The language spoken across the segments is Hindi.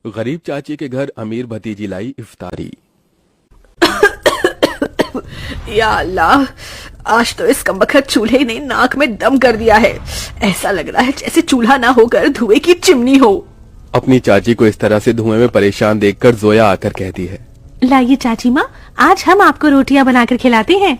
गरीब चाची के घर अमीर भतीजी लाई इफ्तारी। या अल्लाह, आज तो इस कमबख्त चूल्हे ने नाक में दम कर दिया है। ऐसा लग रहा है जैसे चूल्हा ना होकर धुएं की चिमनी हो। अपनी चाची को इस तरह से धुएं में परेशान देखकर जोया आकर कहती है, लाइए चाची माँ, आज हम आपको रोटियां बनाकर खिलाते हैं।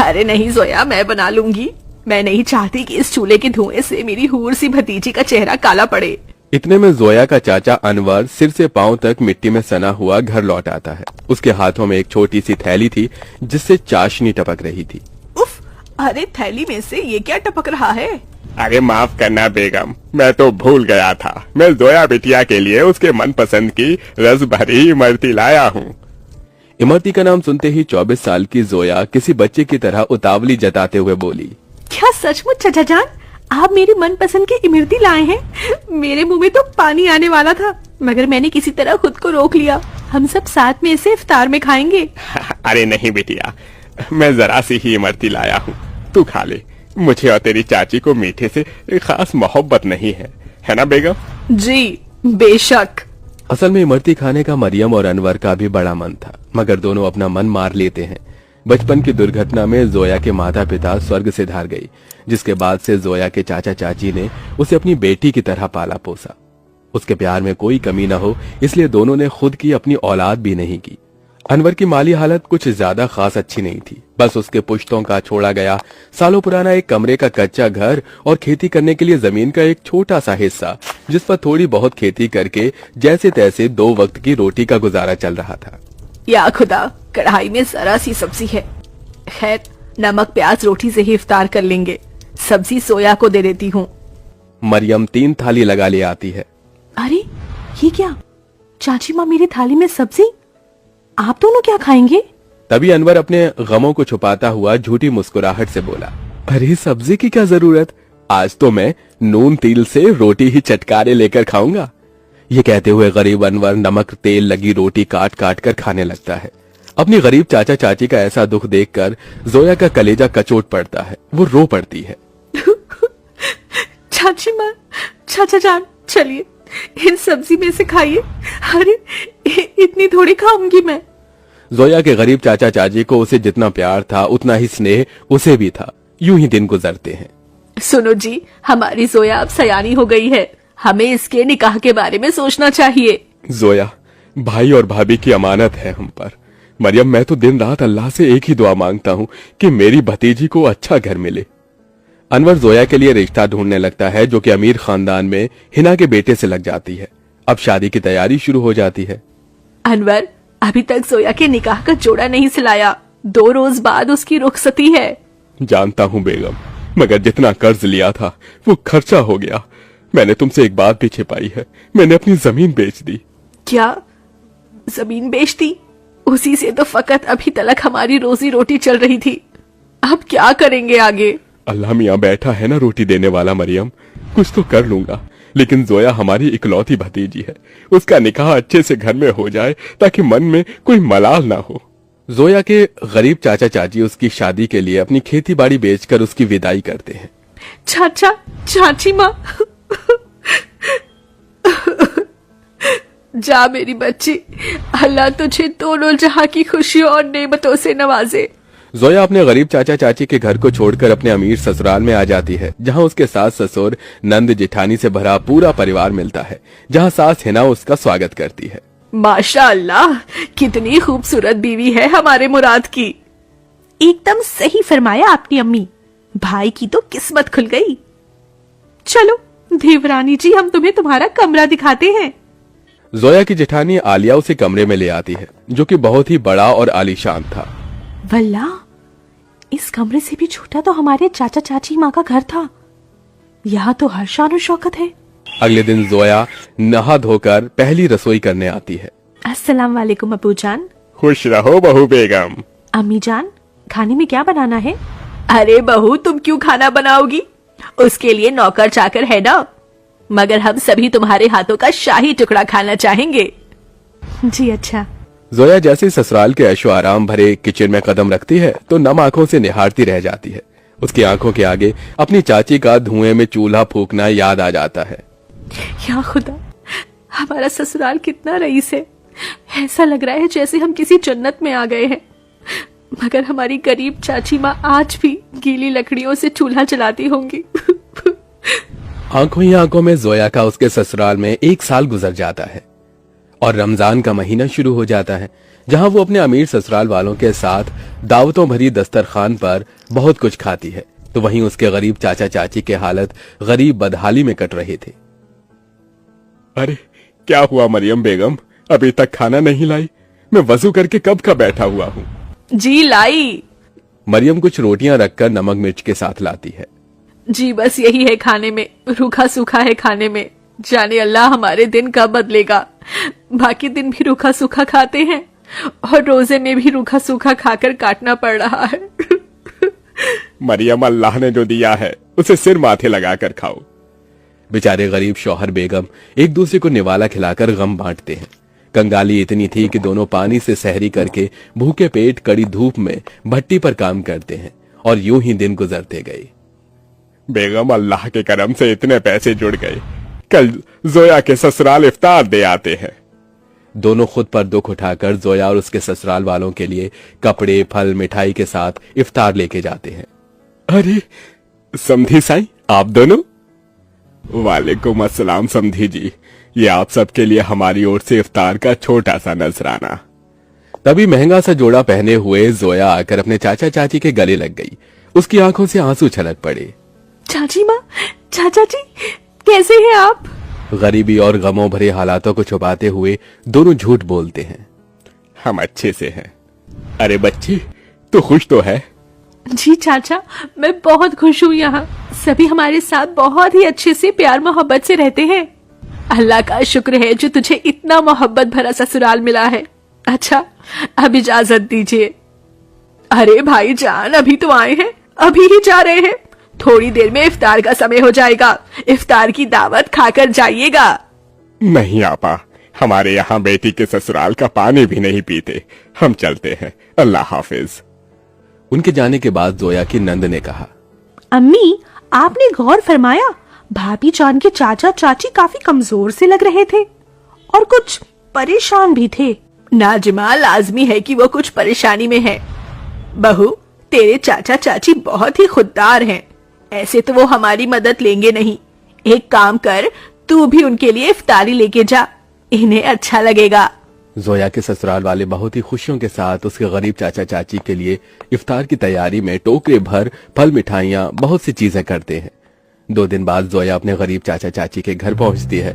अरे नहीं जोया, मैं बना लूंगी। मैं नहीं चाहती कि इस चूल्हे के धुएं से मेरी हूर सी भतीजी का चेहरा काला पड़े। इतने में जोया का चाचा अनवर सिर से पांव तक मिट्टी में सना हुआ घर लौट आता है। उसके हाथों में एक छोटी सी थैली थी जिससे चाशनी टपक रही थी। उफ, अरे थैली में से ये क्या टपक रहा है? अरे माफ करना बेगम, मैं तो भूल गया था। मैं जोया बिटिया के लिए उसके मनपसंद की रस भरी इमरती लाया हूँ। इमरती का नाम सुनते ही 24 साल की जोया किसी बच्चे की तरह उतावली जताते हुए बोली, क्या सचमुच चाचा जान, आप मेरी मनपसंद की इमरती लाए हैं? मेरे मुंह में तो पानी आने वाला था, मगर मैंने किसी तरह खुद को रोक लिया। हम सब साथ में इसे इफ्तार में खाएंगे। अरे नहीं बिटिया, मैं जरा सी ही इमरती लाया हूँ, तू खा ले। मुझे और तेरी चाची को मीठे से खास मोहब्बत नहीं है ना बेगम? जी बेशक। असल में इमरती खाने का मरियम और अनवर का भी बड़ा मन था, मगर दोनों अपना मन मार लेते हैं। बचपन की दुर्घटना में जोया के माता पिता स्वर्ग से धार गई, जिसके बाद से जोया के चाचा चाची ने उसे अपनी बेटी की तरह पाला पोसा। उसके प्यार में कोई कमी न हो, इसलिए दोनों ने खुद की अपनी औलाद भी नहीं की। अनवर की माली हालत कुछ ज्यादा खास अच्छी नहीं थी। बस उसके पुश्तों का छोड़ा गया सालों पुराना एक कमरे का कच्चा घर और खेती करने के लिए जमीन का एक छोटा सा हिस्सा, जिस पर थोड़ी बहुत खेती करके जैसे तैसे 2 वक्त की रोटी का गुजारा चल रहा था। या खुदा, कढ़ाई में जरा सी सब्जी है। खैर, नमक प्याज रोटी से ही इफ्तार कर लेंगे। सब्जी सोया को दे देती हूँ। मरियम 3 थाली लगा ले आती है। अरे ये क्या, चाची माँ मेरी थाली में सब्जी, आप दोनों क्या खाएंगे? तभी अनवर अपने गमों को छुपाता हुआ झूठी मुस्कुराहट से बोला, अरे सब्जी की क्या जरूरत, आज तो मैं नून तिल से रोटी ही चटकारे लेकर खाऊंगा। ये कहते हुए गरीब अनवर नमक तेल लगी रोटी काट काट कर खाने लगता है। अपनी गरीब चाचा चाची का ऐसा दुख देखकर जोया का कलेजा कचोट पड़ता है। वो रो पड़ती है। चाची माँ, चाचा जान, चलिए इन सब्जी में से खाइए। अरे इतनी थोड़ी खाऊंगी मैं। जोया के गरीब चाचा चाची को उसे जितना प्यार था उतना ही स्नेह उसे भी था। यूं ही दिन गुजरते हैं। सुनो जी, हमारी जोया अब सयानी हो गई है। हमें इसके निकाह के बारे में सोचना चाहिए। जोया, भाई और भाभी की अमानत है हम पर। मरियम, मैं तो दिन रात अल्लाह से एक ही दुआ मांगता हूँ कि मेरी भतीजी को अच्छा घर मिले। अनवर जोया के लिए रिश्ता ढूंढने लगता है, जो कि अमीर खानदान में हिना के बेटे से लग जाती है। अब शादी की तैयारी शुरू हो जाती है। अनवर, अभी तक जोया के निकाह का जोड़ा नहीं सिलाया। 2 रोज बाद उसकी रुखसती है। जानता हूँ बेगम, मगर जितना कर्ज लिया था वो खर्चा हो गया। मैंने तुमसे एक बात भी छिपाई है, मैंने अपनी जमीन बेच दी। क्या जमीन बेच दी? उसी से तो फकत अभी तक हमारी रोजी रोटी चल रही थी। अब क्या करेंगे आगे? अल्लाह मियाँ बैठा है ना रोटी देने वाला। मरियम, कुछ तो कर लूंगा, लेकिन जोया हमारी इकलौती भतीजी है। उसका निकाह अच्छे से घर में हो जाए ताकि मन में कोई मलाल ना हो। जोया के गरीब चाचा चाची उसकी शादी के लिए अपनी खेती बाड़ी बेचकर उसकी विदाई करते हैं। चाचा चाची माँ, जा मेरी बच्ची, अल्लाह तुझे दोनों जहां की खुशियों और नेमतों से नवाजे। जोया अपने गरीब चाचा चाची के घर को छोड़कर अपने अमीर ससुराल में आ जाती है, जहां उसके सास ससुर नंद जेठानी से भरा पूरा परिवार मिलता है, जहां सास हिना उसका स्वागत करती है। माशाअल्लाह, कितनी खूबसूरत बीवी है हमारे मुराद की। एकदम सही फरमाया आपने अम्मी, भाई की तो किस्मत खुल गई। चलो देवरानी जी, हम तुम्हें तुम्हारा कमरा दिखाते हैं। जोया की जेठानी आलिया उसे कमरे में ले आती है, जो कि बहुत ही बड़ा और आलीशान था। वल्लाह, इस कमरे से भी छोटा तो हमारे चाचा चाची माँ का घर था। यहाँ तो हर शान और शौकत है। अगले दिन जोया नहा धोकर पहली रसोई करने आती है। अस्सलाम वालेकुम अबू जान। खुश रहो बहू बेगम। अम्मी जान, खाने में क्या बनाना है? अरे बहू, तुम क्यों खाना बनाओगी? उसके लिए नौकर चाकर है ना, मगर हम सभी तुम्हारे हाथों का शाही टुकड़ा खाना चाहेंगे। जी अच्छा। जोया जैसे ससुराल के ऐशो आराम भरे किचन में कदम रखती है तो नम आंखों से निहारती रह जाती है। उसकी आंखों के आगे अपनी चाची का धुएं में चूल्हा फूकना याद आ जाता है। या खुदा, अब हमारा ससुराल कितना रईस है। ऐसा लग रहा है जैसे हम किसी जन्नत में आ गए हैं। मगर हमारी गरीब चाची माँ आज भी गीली लकड़ियों से चूल्हा जलाती होंगी। आंखों ही आंखों में जोया का उसके ससुराल में 1 साल गुजर जाता है और रमजान का महीना शुरू हो जाता है, जहां वो अपने अमीर ससुराल वालों के साथ दावतों भरी दस्तरखान पर बहुत कुछ खाती है, तो वहीं उसके गरीब चाचा चाची के हालत गरीब बदहाली में कट रहे थे। अरे क्या हुआ मरियम बेगम, अभी तक खाना नहीं लाई? मैं वजू करके कब का बैठा हुआ हूँ। जी लाई। मरियम कुछ रोटियां रखकर नमक मिर्च के साथ लाती है। जी बस यही है खाने में, रूखा सूखा है खाने में। जाने अल्लाह हमारे दिन कब बदलेगा। बाकी दिन भी रूखा सूखा खाते हैं और रोजे में भी रूखा सूखा खाकर काटना पड़ रहा है। मरियम, अल्लाह ने जो दिया है उसे सिर माथे लगाकर खाओ। बेचारे गरीब शौहर बेगम एक दूसरे को निवाला खिलाकर गम बांटते हैं। कंगाली इतनी थी कि दोनों पानी से सहरी करके भूखे पेट कड़ी धूप में भट्टी पर काम करते हैं और यूं ही दिन गुजरते गए। बेगम, अल्लाह के करम से इतने पैसे जुड़ गए, कल जोया के ससुराल इफ्तार दे आते हैं। दोनों खुद पर दुख उठाकर जोया और उसके ससुराल वालों के लिए कपड़े, फल, मिठाई के साथ इफ्तार लेके जाते हैं। अरे समधी साईं, आप दोनों? वालेकुम अस्सलाम समधी जी, ये आप सबके लिए हमारी ओर से इफ्तार का छोटा सा नजराना। तभी महंगा सा जोड़ा पहने हुए जोया आकर अपने चाचा चाची के गले लग गई। उसकी आंखों से आंसू छलक पड़े। चाची माँ, चाचा जी, कैसे हैं आप? गरीबी और गमों भरे हालातों को छुपाते हुए दोनों झूठ बोलते हैं। हम अच्छे से हैं। अरे बच्ची, तू खुश तो है? जी चाचा, मैं बहुत खुश हूँ। यहाँ सभी हमारे साथ बहुत ही अच्छे से प्यार मोहब्बत से रहते हैं। अल्लाह का शुक्र है जो तुझे इतना मोहब्बत भरा ससुराल मिला है। अच्छा, अब इजाजत दीजिए। अरे भाई जान, अभी तो आए हैं, अभी ही जा रहे हैं। थोड़ी देर में इफ्तार का समय हो जाएगा। इफ्तार की दावत खाकर जाइएगा। नहीं आपा, हमारे यहाँ बेटी के ससुराल का पानी भी नहीं पीते। हम चलते हैं, अल्लाह हाफिज। उनके जाने के बाद जोया की नंद ने कहा, अम्मी, आपने गौर फरमाया भाभी जान के चाचा चाची काफी कमजोर से लग रहे थे और कुछ परेशान भी थे। नाजिमा, लाजमी है कि वो कुछ परेशानी में है। बहू, तेरे चाचा चाची बहुत ही खुददार हैं। ऐसे तो वो हमारी मदद लेंगे नहीं। एक काम कर, तू भी उनके लिए इफ्तारी लेके जा, इन्हें अच्छा लगेगा। जोया के ससुराल वाले बहुत ही खुशियों के साथ उसके गरीब चाचा चाची के लिए इफ्तार की तैयारी में टोकरे भर फल, मिठाइयाँ, बहुत सी चीजें करते हैं। 2 दिन बाद जोया अपने गरीब चाचा चाची के घर पहुंचती है।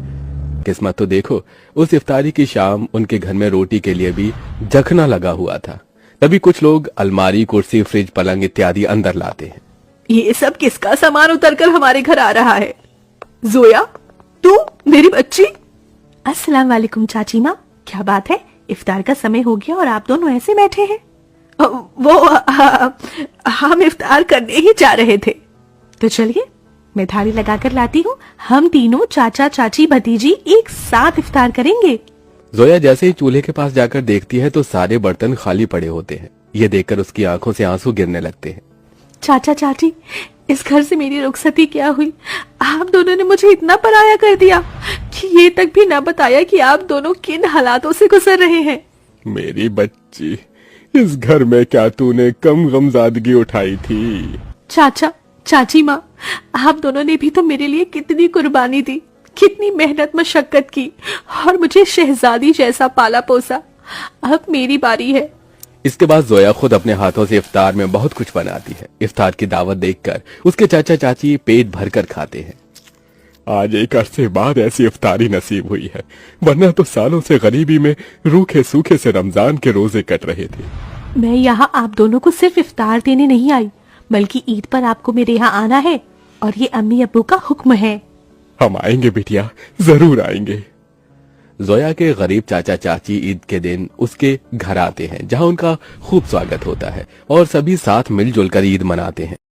किस्मत तो देखो, उस इफ्तारी की शाम उनके घर में रोटी के लिए भी जखना लगा हुआ था। तभी कुछ लोग अलमारी, कुर्सी, फ्रिज, पलंग इत्यादि अंदर लाते हैं। ये सब किसका सामान उतरकर हमारे घर आ रहा है? जोया, तू मेरी बच्ची। अस्सलाम वालेकुम चाची माँ, क्या बात है? इफ्तार का समय हो गया और आप दोनों ऐसे बैठे हैं? हम इफ्तार करने ही जा रहे थे। तो चलिए, मैं थाली लगाकर लाती हूँ। हम तीनों चाचा चाची भतीजी एक साथ इफ्तार करेंगे। जोया जैसे ही चूल्हे के पास जाकर देखती है तो सारे बर्तन खाली पड़े होते हैं। ये देखकर उसकी आंखों से आंसू गिरने लगते हैं। चाचा चाची, इस घर से मेरी रुखसती क्या हुई? आप दोनों ने मुझे इतना पराया कर दिया कि ये तक भी ना बताया कि आप दोनों किन हालातों से गुजर रहे हैं। मेरी बच्ची, इस घर में क्या तूने कम गमजादगी उठाई थी? चाचा चाची माँ, आप दोनों ने भी तो मेरे लिए कितनी कुर्बानी दी, कितनी मेहनत मशक्कत की और मुझे शहजादी जैसा पाला पोसा। अब मेरी बारी है। इसके बाद जोया खुद अपने हाथों से इफ्तार में बहुत कुछ बनाती है। इफ्तार की दावत देखकर उसके चाचा चाची पेट भरकर खाते हैं। आज एक अरसे बाद ऐसी इफ्तारी नसीब हुई है, वरना तो सालों से गरीबी में रूखे सूखे से रमजान के रोजे कट रहे थे। मैं यहाँ आप दोनों को सिर्फ इफ्तार देने नहीं आई, बल्कि ईद पर आपको मेरे यहाँ आना है और ये अम्मी अब्बू का हुक्म है। हम आएंगे बिटिया, जरूर आएंगे। जोया के गरीब चाचा चाची ईद के दिन उसके घर आते हैं, जहां उनका खूब स्वागत होता है और सभी साथ मिलजुल कर ईद मनाते हैं।